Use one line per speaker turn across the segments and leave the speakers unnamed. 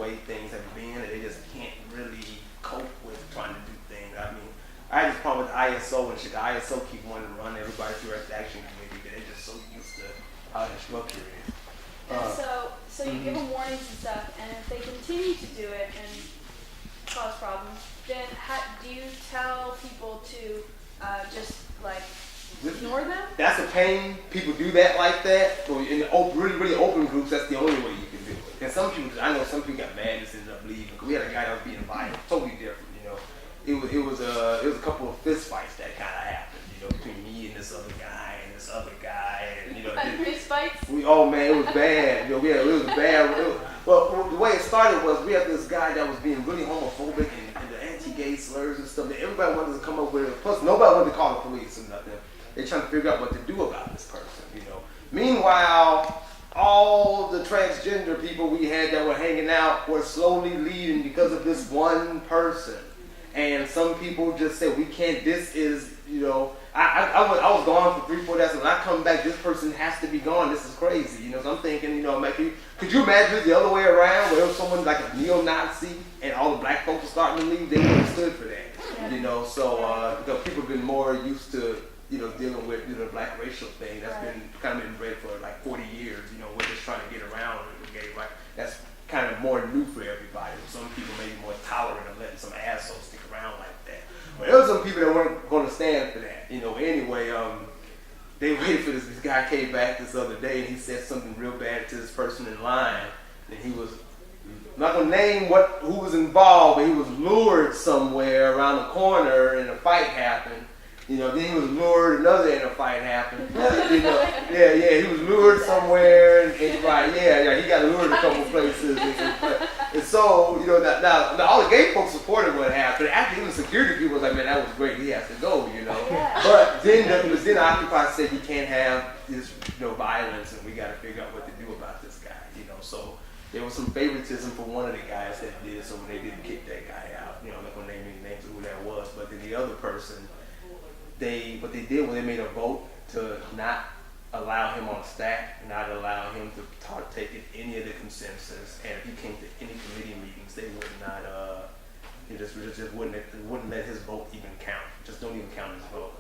way things have been, and they just can't really cope with trying to do things. I mean, I had this problem with ISO and shit. The ISO keep wanting to run everybody through the action committee, but they're just so used to how the structure is.
And so you give them warnings and stuff, and if they continue to do it and cause problems, then do you tell people to just like ignore them?
That's a pain. People do that like that. So in the really, really open groups, that's the only way you can do it. And some people, I know some people got mad and ended up leaving. We had a guy that was being violent, totally different. You know, it was a couple of fist fights that kind of happened. You know, between me and this other guy and this other guy, and you know,
fist fights.
Oh man, it was bad. You know, it was bad. Well, the way it started was we had this guy that was being really homophobic and the anti-gay slurs and stuff that everybody wanted to come up with. Plus, nobody wanted to call the police or nothing. They're trying to figure out what to do about this person, you know. Meanwhile, all the transgender people we had that were hanging out were slowly leaving because of this one person. And some people just said, we can't, this is, you know, I was gone for 3-4 days, and when I come back, this person has to be gone. This is crazy, you know. So I'm thinking, you know, could you imagine it the other way around, where there was someone like a neo-Nazi and all the black folks were starting to leave? They wouldn't have stood for that, you know. So you know, people have been more used to, you know, dealing with, you know, the black racial thing that's been kind of inbred for like 40 years. You know, we're just trying to get around with gay right. That's kind of more new for everybody. Some people may be more tolerant of letting some assholes stick around like that. But there were some people that weren't going to stand for that. You know, anyway, they waited for this guy came back this other day and he said something real bad to this person in line. And he was, I'm not going to name who was involved, but he was lured somewhere around the corner and a fight happened. You know, then he was lured another and a fight happened. You know, he was lured somewhere and he got lured a couple places. And so, you know, now all the gay folks supported what happened. Actually, even the security people was like, man, that was great. He has to go, you know.
Yeah.
But then Occupy said you can't have this, you know, violence, and we got to figure out what to do about this guy, you know. So there was some favoritism for one of the guys that did, so they didn't kick that guy out. You know, I'm not gonna name any names of who that was, but then the other person. What they did was they made a vote to not allow him on staff, not allow him to partake in any of the consensus, and if he came to any committee meetings, they would not. They just wouldn't let his vote even count. Just don't even count his vote.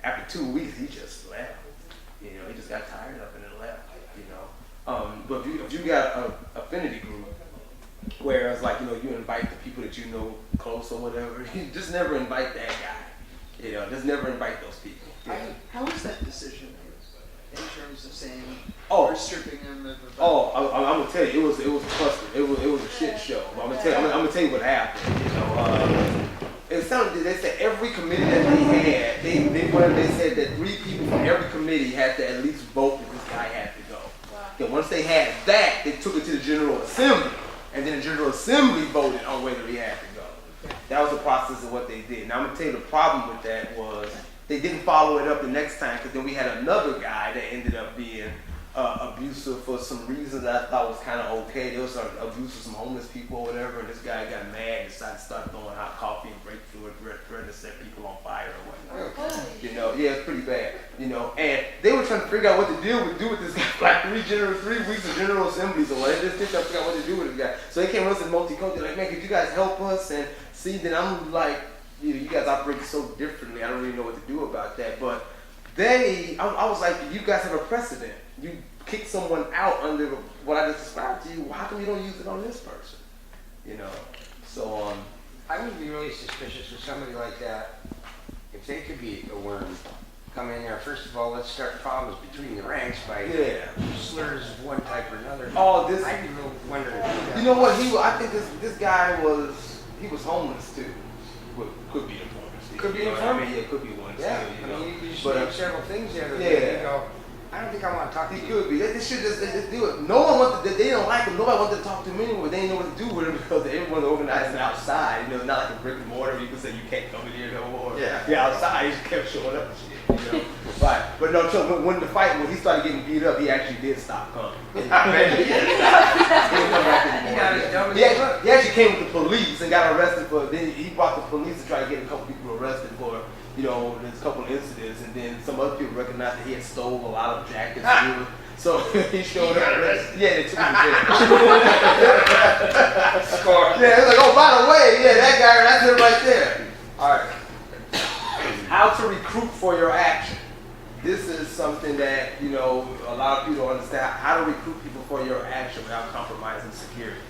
After 2 weeks, he just left. You know, he just got tired of it and left. You know, but if you got an affinity group, whereas like you know you invite the people that you know close or whatever, you just never invite that guy. You know, just never invite those people. Yeah.
How was that decision made in terms of saying
we're
stripping them of the
I'm gonna tell you, it was a cluster. It was a shit show. I'm gonna tell you what happened. You know, it sounded they said every committee that they said that 3 people from every committee had to at least vote that this guy had to go.
Wow.
And once they had that, they took it to the General Assembly, and then the General Assembly voted on whether he had to go. That was the process of what they did. Now I'm gonna tell you the problem with that was they didn't follow it up the next time, because then we had another guy that ended up being abusive for some reasons that I thought was kind of okay. There was some abuse of some homeless people or whatever, and this guy got mad and decided to start throwing hot coffee and break through it, threatening to set people on fire or whatnot. You know, yeah, it's pretty bad. You know, and they were trying to figure out what to do with this guy. Like 3 weeks of General Assemblies or whatever. They just trying to figure out what to do with this guy. So they came to us at Multikulti, like, man, could you guys help us? And see, then I'm like, you guys operate so differently. I don't really know what to do about that. But I was like, you guys have a precedent. You kick someone out under what I just described to you. How come you don't use it on this person? You know. So
I would be really suspicious with somebody like that if they could be a worm. Come in there. First of all, let's start problems between the ranks by slurs of one type or another. I'd be real wondering.
You know what? I think this guy was homeless too. Could be informant.
Could be informant.
Yeah, could be one.
Yeah.
Too, you know.
You just name several things there. You go, I don't think I want to talk to you.
He could be. They should just do it. No one wanted. They don't like him. Nobody wanted to talk to him anyway. They didn't know what to do with him because everyone's organizing outside. You know, not like a brick and mortar. You can say you can't come in here no more. Yeah, outside. He just kept showing up and shit. You know. But no. So when he started getting beat up, he actually did stop coming. He actually came with the police and got arrested for. Then he brought the police to try to get a couple people arrested for. You know, there's a couple of incidents, and then some other people recognized that he had stole a lot of jackets. So he showed up. Yeah, they took him to jail. how to recruit people for your action without compromising security.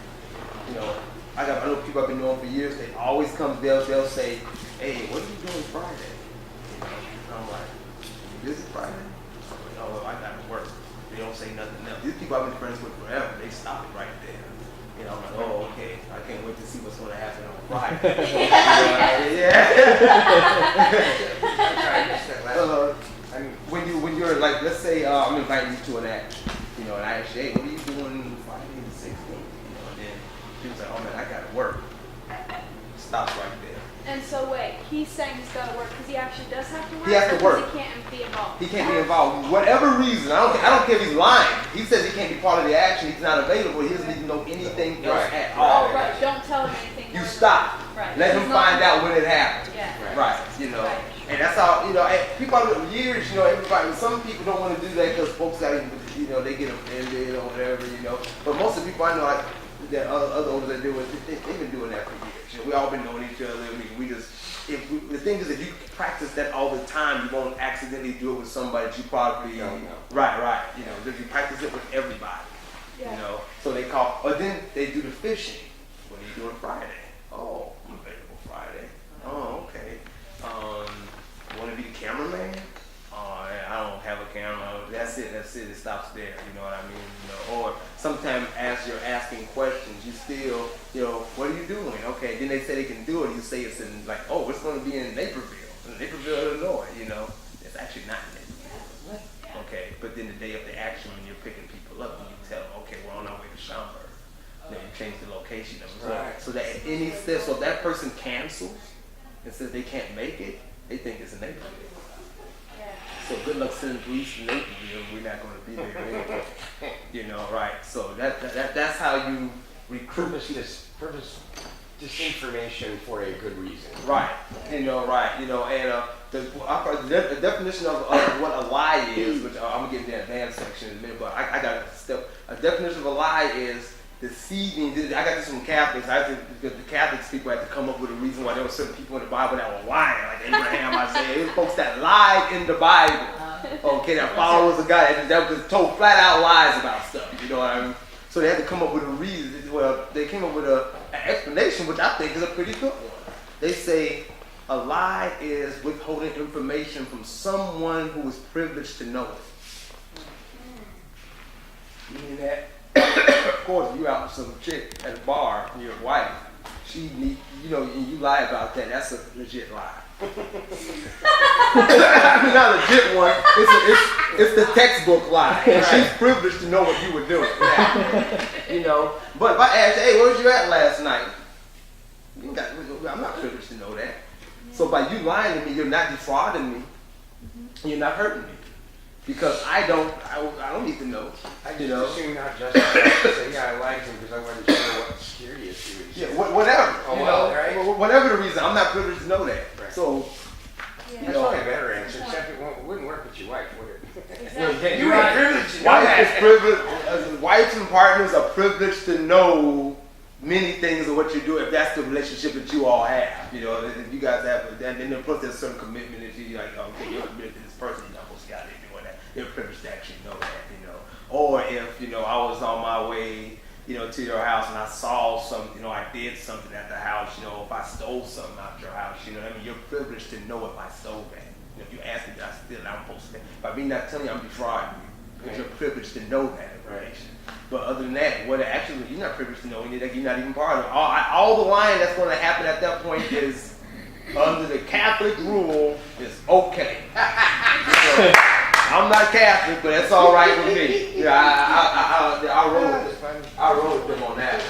You know, I know people I've been knowing for years. They always come. They'll say, "Hey, what are you doing Friday?" You know, and I'm like, "Is it Friday?" I'm like, "Oh, well, I got to work." They don't say nothing else. These people I've been friends with forever. They stop it right there. You know, I'm like, "Oh, okay. I can't wait to see what's going to happen on Friday." When you're like, let's say I'm inviting you to an action, you know, and I ask you, "Hey, what are you doing Friday the 16th?" You know, and then people say, "Oh man, I gotta work." Stops right there.
And so wait, he's saying he's got to work because he actually does have to work.
He has to
or
work.
'cause he can't be involved.
He can't be involved. Whatever reason, I don't care if he's lying. He says he can't be part of the action. He's not available. He doesn't even know anything else at all.
Oh, right. Don't tell him anything.
You
more
stop.
Right.
Let him
He's not
find out when it happened.
Yeah.
Right. You know.
Right.
And that's how, you know, people over years, you know, everybody, some people don't want to do that because folks got, you know, they get offended or whatever, you know. But most of the people I know, like, that other owners that do it, they've been doing that for years. You know, we all been knowing each other. The thing is, if you practice that all the time, you won't accidentally do it with somebody that you probably, right. You know, if you practice it with everybody,
Yeah.
you know. So they call, or then they do the fishing. What are you doing Friday? Oh, I'm available Friday. Oh, okay. Want to be the cameraman? Oh, I don't have a camera. That's it. It stops there. You know what I mean? You know, or sometimes as you're asking questions, you still, you know, what are you doing? Okay. Then they say they can do it. You say it's in like, oh, it's going to be in Naperville, Illinois. You know, it's actually not in Naperville. Okay. But then the day of the action, when you're picking people up, and you tell them, okay, we're on our way to Schaumburg. Then you change the location of it.
Right.
So that at any step, so if that person cancels and says they can't make it, they think it's in Naperville.
Yeah.
So good luck sending police to Naperville. We're not going to be there anyway. You know, right? So that's how you recruit.
Purpose disinformation for a good reason.
Right. You know, right. You know, and the definition of what a lie is, which I'm gonna get in the advanced section in a minute, but I got a step. A definition of a lie is deceiving. I got this from Catholics. The Catholics people had to come up with a reason why there were certain people in the Bible that were lying, like Abraham, Isaiah. It was folks that lied in the Bible. Okay, that followers of God that was just told flat out lies about stuff. You know what I mean? So they had to come up with a reason. Well, they came up with an explanation, which I think is a pretty good one. They say a lie is withholding information from someone who is privileged to know it. Meaning that, of course, you out with some chick at a bar and your wife, she need, you know, and you lie about that. That's a legit lie. I mean, not a legit one. It's the textbook lie. Right. She's privileged to know what you were doing. Yeah. You know. But if I ask, hey, where was you at last night? I'm not privileged to know that. So by you lying to me, you're not defrauding me. You're not hurting me. Because I don't need to know.
I just assume not just say, yeah, I liked him because I wasn't sure what security issue was.
Yeah, whatever.
Oh,
you
well,
know,
right?
Whatever the reason, I'm not privileged to know that.
Right.
So,
Yeah.
That's probably a better answer, except it wouldn't work with your wife, would it?
Exactly.
You ain't privileged to know
wife
that.
is privileged. Wives and partners are privileged to know many things of what you do if that's the relationship that you all have. You know, if you guys have, and then plus there's a certain commitment that you're like, okay, you're committed to this person, you're not supposed to get out there doing that. You're privileged to actually know that, you know. Or if, you know, I was on my way, you know, to your house and I saw something, you know, I did something at the house, you know, if I stole something out your house, you know what I mean? You're privileged to know if I stole that. You know, if you ask me, I steal it, I'm supposed to. By me not telling you, I'm defrauding you. Because you're privileged to know that information. But other than that, what actually, you're not privileged to know anything, you're not even part of it. All the lying that's going to happen at that point is, under the Catholic rule, is okay. So, I'm not Catholic, but that's all right with me. Yeah, I rode with them on that.